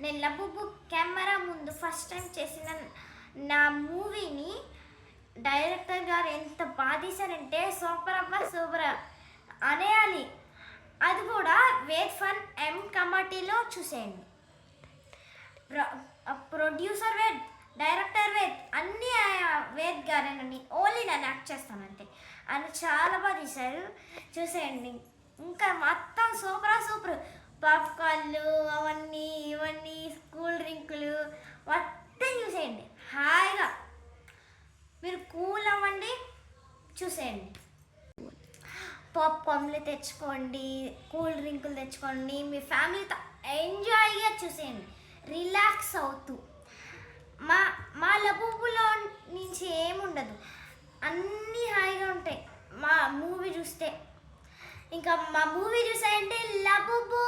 నేను లబుబు కెమెరా ముందు first time చేసిన నా మూవీని డైరెక్టర్ గారు ఎంత బాగా తీశారంటే సూపర్ అబ్బా సూపర్ అనేయాలి. అది కూడా వేద్ ఫన్ ఎం కమిటీలో చూసేయండి. ప్రొడ్యూసర్ వేద్, డైరెక్టర్ వేద్, అన్నీ వేద్ గారేనండి. ఓన్లీ నేను యాక్ట్ చేస్తాను అంతే. అని చాలా బాగా తీశారు, చూసేయండి. ఇంకా మొత్తం సూపర్ పాప్కార్న్లు అవన్నీ ఇవన్నీ కూల్ డ్రింకులు మొత్తం చూసేయండి. హాయిగా మీరు కూల్ అవ్వండి, చూసేయండి. పాప్కార్న్లు తెచ్చుకోండి, కూల్ డ్రింకులు తెచ్చుకోండి, మీ ఫ్యామిలీతో ఎంజాయ్గా చూసేయండి, రిలాక్స్ అవుతూ. మా లబుబులో నుంచి ఏముండదు, అన్నీ హాయిగా ఉంటాయి మా మూవీ చూస్తే. ఇంకా మా మూవీ చూసాయంటే లబుబు